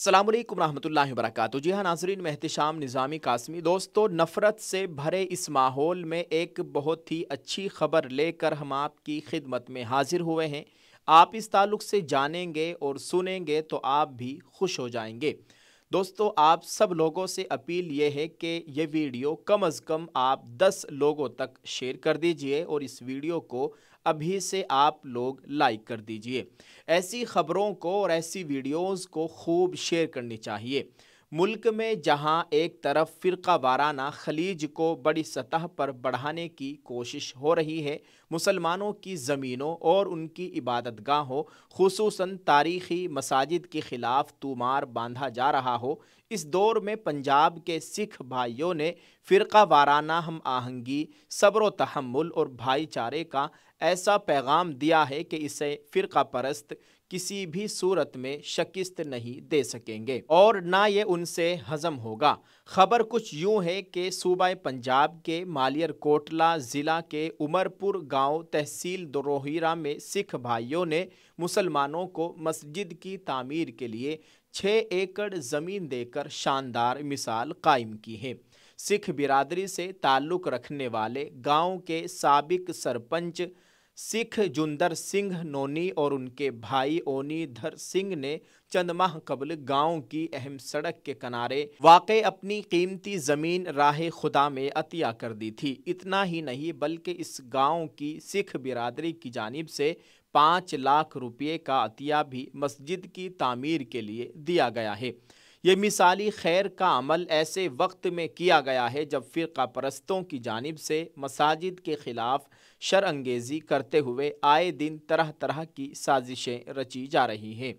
अस्सलाम वालेकुम रहमतुल्लाहि व बरकातुहू। जी हाँ नाज़रीन, मैं एहतिशाम निज़ामी कासमी। दोस्तों, नफ़रत से भरे इस माहौल में एक बहुत ही अच्छी खबर लेकर हम आपकी खिदमत में हाजिर हुए हैं। आप इस ताल्लुक़ से जानेंगे और सुनेंगे तो आप भी खुश हो जाएंगे। दोस्तों, आप सब लोगों से अपील ये है कि ये वीडियो कम अज़ कम आप 10 लोगों तक शेयर कर दीजिए और इस वीडियो को अभी से आप लोग लाइक कर दीजिए। ऐसी खबरों को और ऐसी वीडियोस को खूब शेयर करनी चाहिए। मुल्क में जहां एक तरफ फ़िरका वाराना खलीज को बड़ी सतह पर बढ़ाने की कोशिश हो रही है, मुसलमानों की ज़मीनों और उनकी इबादतगाहों खुसूसन तारीख़ी मसाजिद के ख़िलाफ़ तूमार बांधा जा रहा हो, इस दौर में पंजाब के सिख भाइयों ने फ़िरका वाराना हम आहंगी, सब्र व तहम्मुल और भाईचारे का ऐसा पैगाम दिया है कि इसे फ़िरका परस्त किसी भी सूरत में शिकस्त नहीं दे सकेंगे और ना ये उनसे हज़म होगा। खबर कुछ यूँ है कि सूबा पंजाब के मालियर कोटला ज़िला के उमरपुर गांव तहसील रोहिरा में सिख भाइयों ने मुसलमानों को मस्जिद की तामीर के लिए 6 एकड़ ज़मीन देकर शानदार मिसाल कायम की है। सिख बिरादरी से ताल्लुक़ रखने वाले गांव के साबिक सरपंच सिख जुंदर सिंह नोनी और उनके भाई ओनी धर सिंह ने चंद माह कबल गांव की अहम सड़क के किनारे वाक़े अपनी कीमती ज़मीन राह खुदा में अतिया कर दी थी। इतना ही नहीं बल्कि इस गांव की सिख बिरादरी की जानिब से 5 लाख रुपये का अतिया भी मस्जिद की तामीर के लिए दिया गया है। ये मिसाली खैर का अमल ऐसे वक्त में किया गया है जब फ़िरका परस्तों की जानिब से मसाजिद के ख़िलाफ़ शर अंगेज़ी करते हुए आए दिन तरह तरह की साजिशें रची जा रही हैं।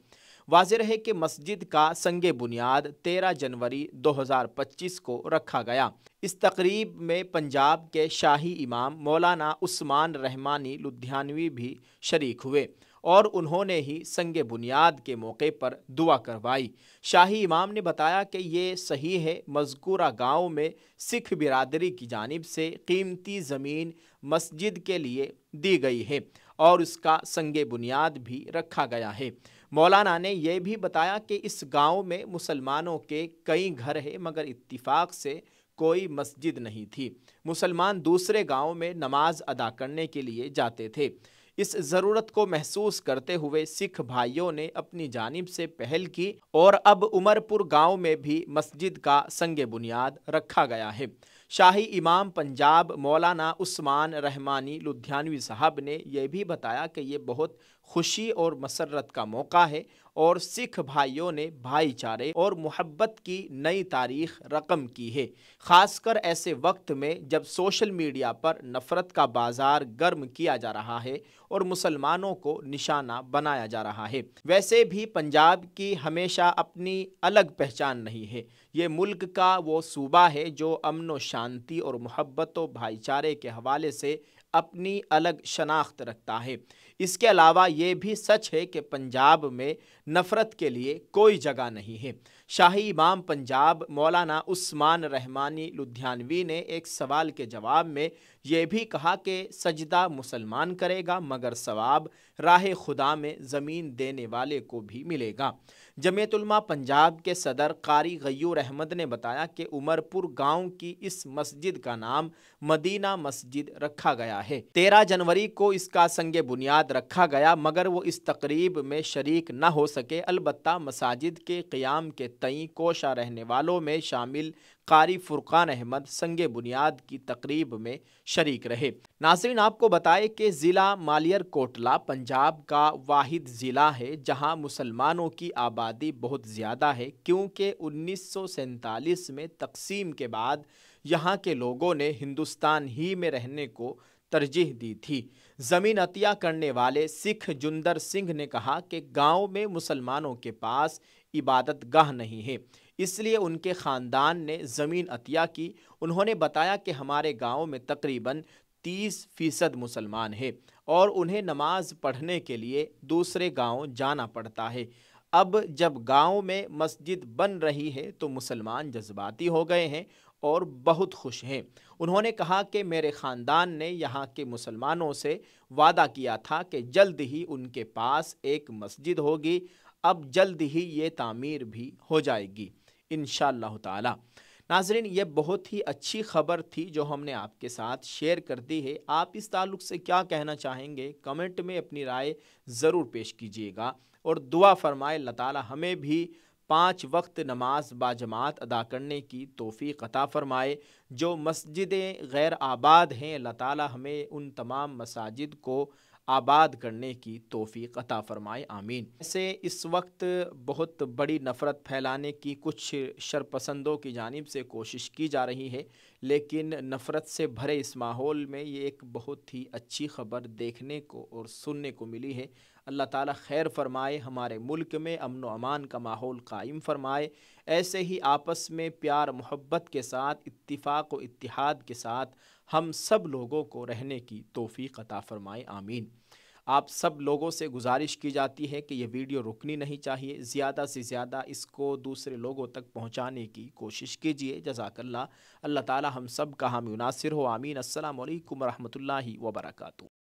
वाज़ेह है कि मस्जिद का संगे बुनियाद 13 जनवरी 2025 को रखा गया। इस तकरीब में पंजाब के शाही इमाम मौलाना उस्मान रहमानी लुधियानवी भी शरीक हुए और उन्होंने ही संगे बुनियाद के मौके पर दुआ करवाई। शाही इमाम ने बताया कि ये सही है, मज़कूरा गांव में सिख बिरादरी की जानिब से कीमती ज़मीन मस्जिद के लिए दी गई है और उसका संगे बुनियाद भी रखा गया है। मौलाना ने यह भी बताया कि इस गांव में मुसलमानों के कई घर हैं मगर इत्तिफाक से कोई मस्जिद नहीं थी। मुसलमान दूसरे गांव में नमाज अदा करने के लिए जाते थे। इस ज़रूरत को महसूस करते हुए सिख भाइयों ने अपनी जानिब से पहल की और अब उमरपुर गांव में भी मस्जिद का संगे बुनियाद रखा गया है। शाही इमाम पंजाब मौलाना उस्मान रहमानी लुधियानवी साहब ने यह भी बताया कि ये बहुत खुशी और मसरत का मौका है और सिख भाइयों ने भाईचारे और मोहब्बत की नई तारीख रकम की है, ख़ासकर ऐसे वक्त में जब सोशल मीडिया पर नफ़रत का बाज़ार गर्म किया जा रहा है और मुसलमानों को निशाना बनाया जा रहा है। वैसे भी पंजाब की हमेशा अपनी अलग पहचान नहीं है। ये मुल्क का वो सूबा है जो अमन व शांति और मोहब्बत व भाईचारे के हवाले से अपनी अलग शनाख्त रखता है। इसके अलावा ये भी सच है कि पंजाब में नफ़रत के लिए कोई जगह नहीं है। शाही इमाम पंजाब मौलाना उस्मान रहमानी लुधियानवी ने एक सवाल के जवाब में ये भी कहा कि सजदा मुसलमान करेगा मगर सवाब राह खुदा में ज़मीन देने वाले को भी मिलेगा। जमीयत उलमा पंजाब के सदर कारी गयूर अहमद ने बताया कि उमरपुर गांव की इस मस्जिद का नाम मदीना मस्जिद रखा गया है। 13 जनवरी को इसका संगे बुनियाद रखा गया मगर वो इस तकरीब में शरीक न हो सके। अलबत्ता मसाजिद के क़याम के तई कोशा रहने वालों में शामिल कारी फुरकान अहमद संगे बुनियाद की तकरीब में शरीक रहे। नाज़रीन, आपको बताए कि ज़िला मालियर कोटला पंजाब का वाहिद ज़िला है जहां मुसलमानों की आबादी बहुत ज़्यादा है, क्योंकि 1947 में तकसीम के बाद यहाँ के लोगों ने हिंदुस्तान ही में रहने को तरजीह दी थी। ज़मीन अतिया करने वाले सिख जुंदर सिंह ने कहा कि गांव में मुसलमानों के पास इबादत गाह नहीं है, इसलिए उनके ख़ानदान ने ज़मीन अतिया की। उन्होंने बताया कि हमारे गांव में तकरीबन 30% मुसलमान है और उन्हें नमाज पढ़ने के लिए दूसरे गांव जाना पड़ता है। अब जब गांव में मस्जिद बन रही है तो मुसलमान जज्बाती हो गए हैं और बहुत खुश हैं। उन्होंने कहा कि मेरे ख़ानदान ने यहाँ के मुसलमानों से वादा किया था कि जल्द ही उनके पास एक मस्जिद होगी। अब जल्द ही ये तामीर भी हो जाएगी इंशाअल्लाह ताला। नाज़रीन, ये बहुत ही अच्छी खबर थी जो हमने आपके साथ शेयर कर दी है। आप इस ताल्लुक़ से क्या कहना चाहेंगे, कमेंट में अपनी राय ज़रूर पेश कीजिएगा और दुआ फरमाए अल्लाह ताला हमें भी 5 वक्त नमाज बाजमात अदा करने की तौफ़ीक़ अता फ़रमाए। जो मस्जिदें गैर आबाद हैं, अल्लाह ताला हमें उन तमाम मसाजिद को आबाद करने की तौफ़ीक़ अता फ़रमाए, आमीन। ऐसे इस वक्त बहुत बड़ी नफ़रत फैलाने की कुछ शरपसंदों की जानिब से कोशिश की जा रही है, लेकिन नफ़रत से भरे इस माहौल में ये एक बहुत ही अच्छी ख़बर देखने को और सुनने को मिली है। अल्लाह ताला खैर फरमाए, हमारे मुल्क में अमन व अमान का माहौल कायम फरमाए। ऐसे ही आपस में प्यार मोहब्बत के साथ, इत्तिफ़ाक़ व इत्तिहाद के साथ हम सब लोगों को रहने की तौफ़ीक़ अता फ़रमाए, आमीन। आप सब लोगों से गुजारिश की जाती है कि ये वीडियो रुकनी नहीं चाहिए, ज़्यादा से ज़्यादा इसको दूसरे लोगों तक पहुँचाने की कोशिश कीजिए। जज़ाकल्लाह। अल्लाह ताला हम सब का हामी नासिर हो, आमीन। अस्सलामु अलैकुम व रहमतुल्लाहि व बरकातुहू।